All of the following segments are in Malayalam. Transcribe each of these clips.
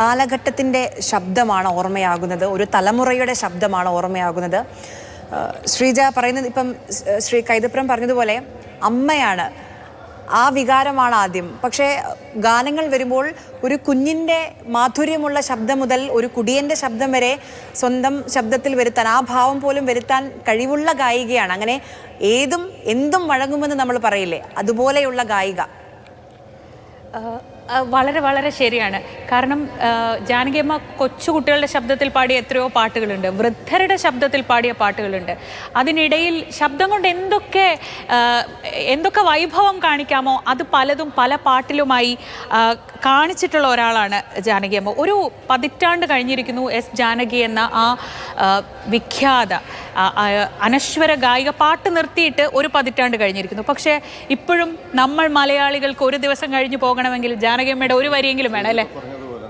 കാലഘട്ടത്തിൻ്റെ ശബ്ദമാണ് ഓർമ്മയാകുന്നത്, ഒരു തലമുറയുടെ ശബ്ദമാണ് ഓർമ്മയാകുന്നത്. ശ്രീജ പറയുന്നത്, ഇപ്പം ശ്രീ കൈതപ്രം പറഞ്ഞതുപോലെ അമ്മയാണ്, ആ വികാരമാണ് ആദ്യം. പക്ഷേ ഗാനങ്ങൾ വരുമ്പോൾ ഒരു കുഞ്ഞിൻ്റെ മാധുര്യമുള്ള ശബ്ദം മുതൽ ഒരു കുടിയൻ്റെ ശബ്ദം വരെ സ്വന്തം ശബ്ദത്തിൽ വരുത്താൻ, ആ ഭാവം പോലും വരുത്താൻ കഴിവുള്ള ഗായികയാണ്. അങ്ങനെ ഏതും എന്തും വഴങ്ങുമെന്ന് നമ്മൾ പറയില്ലേ, അതുപോലെയുള്ള ഗായിക. വളരെ വളരെ ശരിയാണ്. കാരണം ജാനകിയമ്മ കൊച്ചുകുട്ടികളുടെ ശബ്ദത്തിൽ പാടിയ എത്രയോ പാട്ടുകളുണ്ട്, വൃദ്ധരുടെ ശബ്ദത്തിൽ പാടിയ പാട്ടുകളുണ്ട്. അതിനിടയിൽ ശബ്ദം കൊണ്ട് എന്തൊക്കെ വൈഭവം കാണിക്കാമോ അത് പലതും പല പാട്ടിലുമായി കാണിച്ചിട്ടുള്ള ഒരാളാണ് ജാനകിയമ്മ. ഒരു പതിറ്റാണ്ട് കഴിഞ്ഞിരിക്കുന്നു എസ് ജാനകി എന്ന ആ വിഖ്യാത അനശ്വര ഗായിക പാട്ട് നിർത്തിയിട്ട് ഒരു പതിറ്റാണ്ട് കഴിഞ്ഞിരിക്കുന്നു. പക്ഷേ ഇപ്പോഴും നമ്മൾ മലയാളികൾക്ക് ഒരു ദിവസം കഴിഞ്ഞ് പോകണമെങ്കിൽ ജാനകിയമ്മയുടെ ഒരു വരിയെങ്കിലും വേണം, അല്ലേ?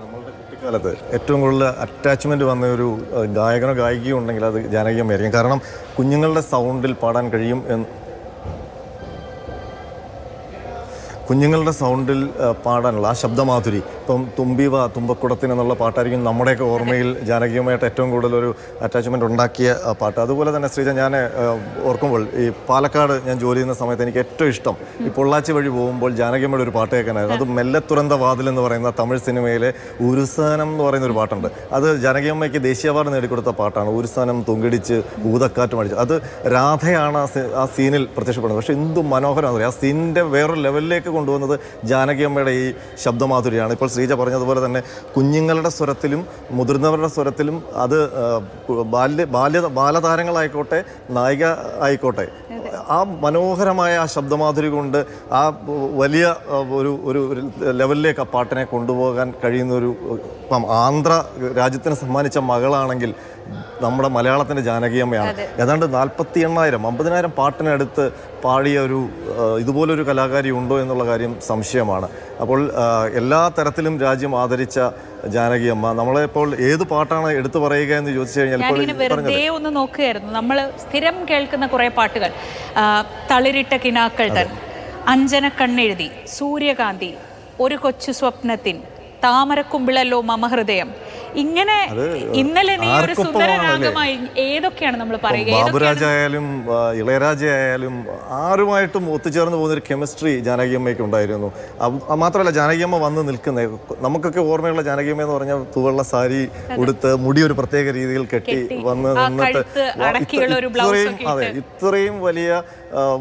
നമ്മളുടെ കുട്ടിക്കാലത്ത് ഏറ്റവും കൂടുതൽ അറ്റാച്ച്മെന്റ് വന്ന ഒരു ഗായകനോ ഗായികയോ ഉണ്ടെങ്കിൽ അത് ജാനകിയമ്മയായിരിക്കും. കാരണം കുഞ്ഞുങ്ങളുടെ സൗണ്ടിൽ പാടാൻ കഴിയും കുഞ്ഞുങ്ങളുടെ സൗണ്ടിൽ പാടാനുള്ള ആ ശബ്ദമാധുരി. ഇപ്പം തുമ്പിവ തുമ്പക്കുടത്തിന് എന്നുള്ള പാട്ടായിരിക്കും നമ്മുടെയൊക്കെ ഓർമ്മയിൽ ജാനകിയമ്മയായിട്ട് ഏറ്റവും കൂടുതലൊരു അറ്റാച്ച്മെൻറ്റ് ഉണ്ടാക്കിയ പാട്ട്. അതുപോലെ തന്നെ ശ്രീജ, ഞാൻ ഓർക്കുമ്പോൾ ഈ പാലക്കാട് ഞാൻ ജോലി ചെയ്യുന്ന സമയത്ത് എനിക്ക് ഏറ്റവും ഇഷ്ടം ഈ പൊള്ളാച്ചി വഴി പോകുമ്പോൾ ജാനകിയമ്മയുടെ ഒരു പാട്ട് കേൾക്കാനായിരുന്നു. അത് മെല്ലെ തുറന്ന വാതിൽ എന്ന് പറയുന്ന തമിഴ് സിനിമയിലെ ഉരുസാനം എന്ന് പറയുന്ന ഒരു പാട്ടുണ്ട്. അത് ജാനകിയമ്മയ്ക്ക് ദേശീയ അവാർഡ് നേടിക്കൊടുത്ത പാട്ടാണ്. ഉരുസാനം തുങ്കിടിച്ച് ഊതക്കാറ്റ് മടിച്ച്, അത് രാധയാണ് ആ സീനിൽ പ്രത്യക്ഷപ്പെടുന്നത്. പക്ഷേ എന്തും മനോഹരമാണ്. ആ സീനിൻ്റെ വേറൊരു ലെവലിലേക്ക് കൊണ്ടുവന്നത് ജാനകിയമ്മയുടെ ഈ ശബ്ദമാധുരിയാണ്. ഇപ്പോൾ ശ്രീജ പറഞ്ഞതുപോലെ തന്നെ കുഞ്ഞുങ്ങളുടെ സ്വരത്തിലും മുതിർന്നവരുടെ സ്വരത്തിലും, അത് ബാലതാരങ്ങളായിക്കോട്ടെ നായിക ആയിക്കോട്ടെ, ആ മനോഹരമായ ആ ശബ്ദമാധുരി കൊണ്ട് ആ വലിയ ഒരു ലെവലിലേക്ക് ആ പാട്ടിനെ കൊണ്ടുപോകാൻ കഴിയുന്ന ഇപ്പം ആന്ധ്ര രാജ്യത്തിന് സമ്മാനിച്ച മകളാണെങ്കിൽ നമ്മുടെ മലയാളത്തിൻ്റെ ജാനകിയമ്മയാണ്. ഏതാണ്ട് 50,000 പാട്ടിനടുത്ത് പാടിയ ഇതുപോലൊരു കലാകാരി ഉണ്ടോ എന്നുള്ള കാര്യം സംശയമാണ്. അപ്പോൾ എല്ലാ തരത്തിലും രാജ്യം ആദരിച്ച ജാനകിയമ്മ, നമ്മളെ ഇപ്പോൾ ഏത് പാട്ടാണ് എടുത്തു പറയുക എന്ന് ചോദിച്ചു കഴിഞ്ഞാൽ വെറുതെ ഒന്ന് നോക്കുകയായിരുന്നു. നമ്മൾ സ്ഥിരം കേൾക്കുന്ന കുറേ പാട്ടുകൾ, തളിരിട്ട കിനാക്കൾ തൻ, അഞ്ജന കണ്ണെഴുതി, സൂര്യകാന്തി, ഒരു കൊച്ചു സ്വപ്നത്തിൻ, താമരക്കുമ്പിളല്ലോ മമഹൃദയം, ഇങ്ങനെ ഇന്നലെ നീ ഒരു സുന്ദരരാഗമായി, ഏതൊക്കെയാണ് നമ്മൾ പറയുക? ബാബുരാജ ആയാലും ഇളയരാജ ആയാലും ആരുമായിട്ടും ഒത്തുചേർന്ന് പോകുന്നൊരു കെമിസ്ട്രി ജാനകിയമ്മയ്ക്ക് ഉണ്ടായിരുന്നു. മാത്രമല്ല ജാനകിയമ്മ വന്ന് നിൽക്കുന്നത്, നമുക്കൊക്കെ ഓർമ്മയുള്ള ജാനകിയമ്മ എന്ന് പറഞ്ഞാൽ തൂവെള്ള സാരി ഉടുത്ത് മുടി ഒരു പ്രത്യേക രീതിയിൽ കെട്ടി വന്ന് നിന്നിട്ട് ഇത്രയും വലിയ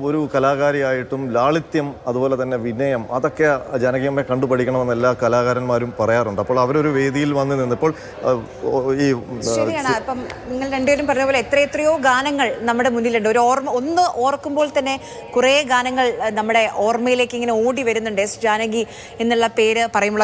ഒരു കലാകാരിയായിട്ടും ലാളിത്യം, അതുപോലെ തന്നെ വിനയം, അതൊക്കെ ജാനകിയമ്മയെ കണ്ടുപഠിക്കണമെന്ന് എല്ലാ കലാകാരന്മാരും പറയാറുണ്ട്. അപ്പോൾ അവരൊരു വേദിയിൽ വന്ന് നിന്നപ്പോൾ ശരിയാണ്. ഇപ്പം നിങ്ങൾ രണ്ടുപേരും പറഞ്ഞ പോലെ എത്രയോ ഗാനങ്ങൾ നമ്മുടെ മുന്നിലുണ്ട്. ഒന്ന് ഓർക്കുമ്പോൾ തന്നെ കുറേ ഗാനങ്ങൾ നമ്മുടെ ഓർമ്മയിലേക്ക് ഇങ്ങനെ ഓടി വരുന്നുണ്ട്. എസ് ജാനകി എന്നുള്ള പേര് പറയുമ്പോൾ.